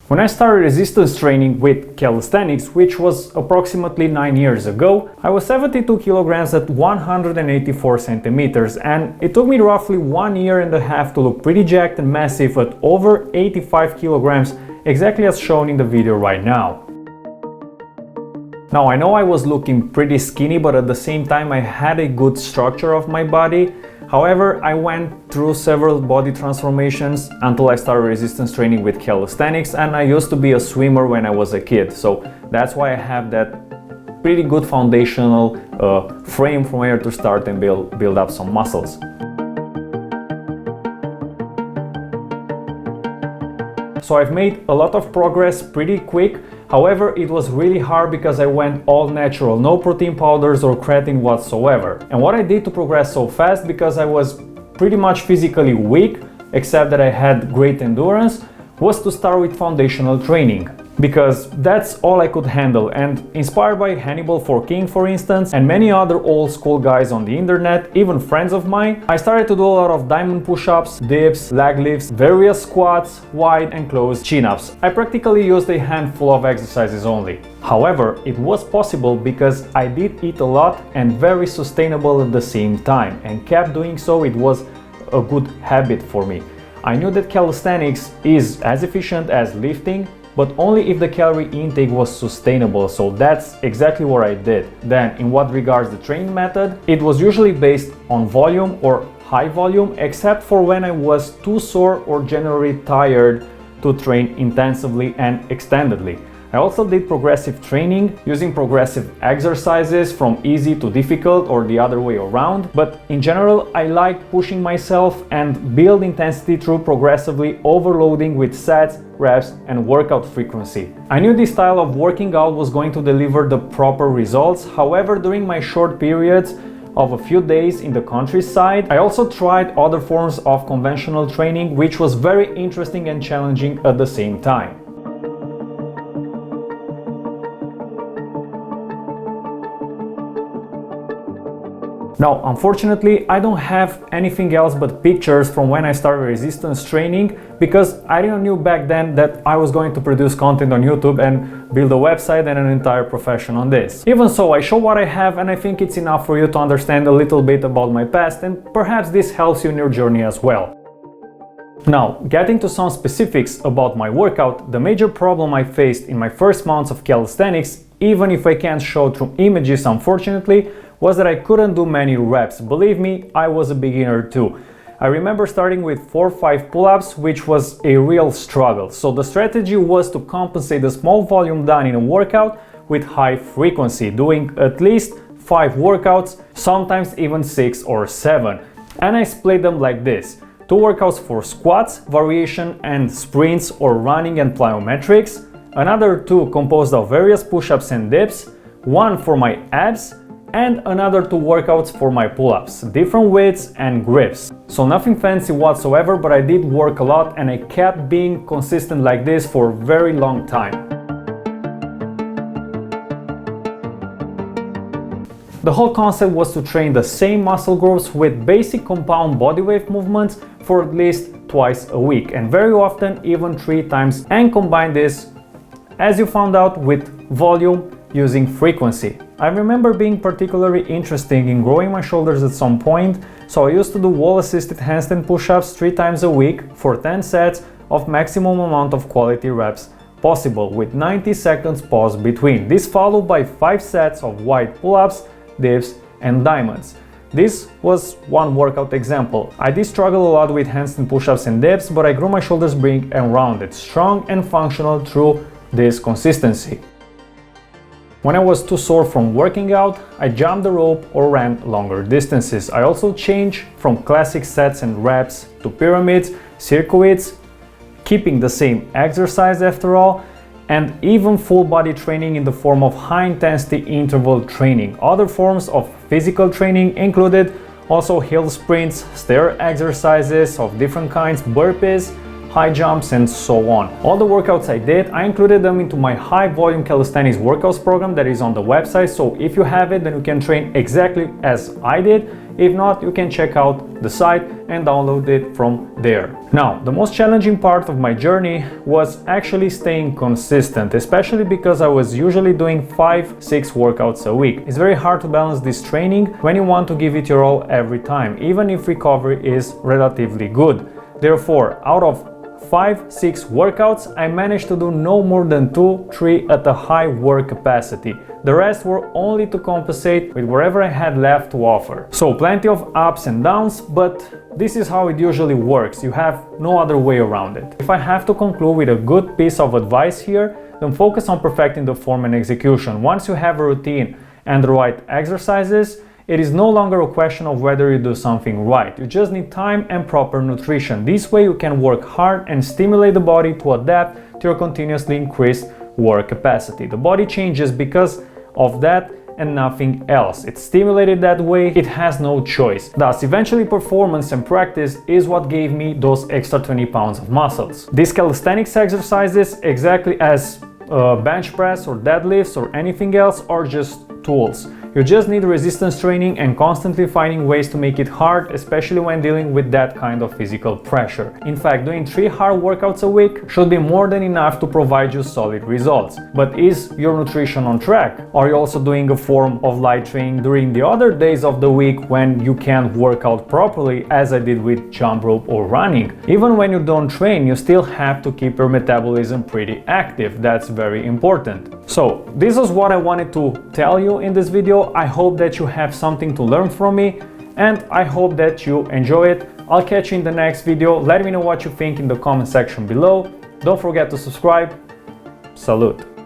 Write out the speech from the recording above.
When I started resistance training with calisthenics, which was approximately 9 years ago, I was 72 kilograms at 184 centimeters, and it took me roughly 1 year and a half to look pretty jacked and massive at over 85 kilograms, exactly as shown in the video right now. Now, I know I was looking pretty skinny, but at the same time I had a good structure of my body. However, I went through several body transformations until I started resistance training with calisthenics, and I used to be a swimmer when I was a kid, so that's why I have that pretty good foundational frame from where to start and build up some muscles. So I've made a lot of progress pretty quick. However, it was really hard because I went all natural, no protein powders or creatine whatsoever. And what I did to progress so fast, because I was pretty much physically weak, except that I had great endurance, was to start with foundational training. Because that's all I could handle, and inspired by Hannibal for King, for instance, and many other old school guys on the internet, even friends of mine, I started to do a lot of diamond push-ups, dips, leg lifts, various squats, wide and closed chin-ups. I practically used a handful of exercises only. However, it was possible because I did eat a lot and very sustainable at the same time, and kept doing so. It was a good habit for me. I knew that calisthenics is as efficient as lifting, but only if the calorie intake was sustainable, so that's exactly what I did. Then, in what regards the training method, it was usually based on volume or high volume, except for when I was too sore or generally tired to train intensively and extendedly. I also did progressive training, using progressive exercises from easy to difficult or the other way around, but in general I like pushing myself and build intensity through progressively overloading with sets, reps and workout frequency. I knew this style of working out was going to deliver the proper results. However, during my short periods of a few days in the countryside, I also tried other forms of conventional training, which was very interesting and challenging at the same time. Now, unfortunately, I don't have anything else but pictures from when I started resistance training, because I didn't know back then that I was going to produce content on YouTube and build a website and an entire profession on this. Even so, I show what I have, and I think it's enough for you to understand a little bit about my past, and perhaps this helps you in your journey as well. Now, getting to some specifics about my workout, the major problem I faced in my first months of calisthenics, even if I can't show through images unfortunately, was that I couldn't do many reps. Believe me, I was a beginner too. I remember starting with 4 or 5 pull-ups, which was a real struggle. So the strategy was to compensate the small volume done in a workout with high frequency, doing at least 5 workouts, sometimes even 6 or 7. And I split them like this: 2 workouts for squats, variation and sprints or running and plyometrics, another 2 composed of various push-ups and dips, 1 for my abs, and another 2 workouts for my pull-ups, different weights and grips. So nothing fancy whatsoever, but I did work a lot and I kept being consistent like this for a very long time. The whole concept was to train the same muscle groups with basic compound bodyweight movements for at least twice a week, and very often even 3 times, and combine this, as you found out, with volume using frequency. I remember being particularly interested in growing my shoulders at some point, so I used to do wall-assisted handstand push-ups 3 times a week for 10 sets of maximum amount of quality reps possible, with 90 seconds pause between. This followed by 5 sets of wide pull-ups, dips and diamonds. This was one workout example. I did struggle a lot with handstand push-ups and dips, but I grew my shoulders big and rounded, strong and functional through this consistency. When I was too sore from working out, I jumped the rope or ran longer distances. I also changed from classic sets and reps to pyramids, circuits, keeping the same exercise after all, and even full body training in the form of high intensity interval training. Other forms of physical training included also hill sprints, stair exercises of different kinds, burpees, high jumps and so on. All the workouts I did, I included them into my high volume calisthenics workouts program that is on the website, so if you have it, then you can train exactly as I did. If not, you can check out the site and download it from there. Now, the most challenging part of my journey was actually staying consistent, especially because I was usually doing 5-6 workouts a week. It's very hard to balance this training when you want to give it your all every time, even if recovery is relatively good. Therefore, out of 5-6 workouts, I managed to do no more than 2-3 at a high work capacity. The rest were only to compensate with whatever I had left to offer. So plenty of ups and downs, but this is how it usually works. You have no other way around it. If I have to conclude with a good piece of advice here, then focus on perfecting the form and execution. Once you have a routine and the right exercises, it is no longer a question of whether you do something right. You just need time and proper nutrition. This way you can work hard and stimulate the body to adapt to your continuously increased work capacity. The body changes because of that and nothing else. It's stimulated that way, it has no choice. Thus, eventually performance and practice is what gave me those extra 20 pounds of muscles. These calisthenics exercises, exactly as bench press or deadlifts or anything else, are just tools. You just need resistance training and constantly finding ways to make it hard, especially when dealing with that kind of physical pressure. In fact, doing 3 hard workouts a week should be more than enough to provide you solid results. But is your nutrition on track? Are you also doing a form of light training during the other days of the week when you can't work out properly, as I did with jump rope or running? Even when you don't train, you still have to keep your metabolism pretty active. That's very important. So this is what I wanted to tell you in this video. I hope that you have something to learn from me, and I hope that you enjoy it. I'll catch you in the next video. Let me know what you think in the comment section below. Don't forget to subscribe. Salute!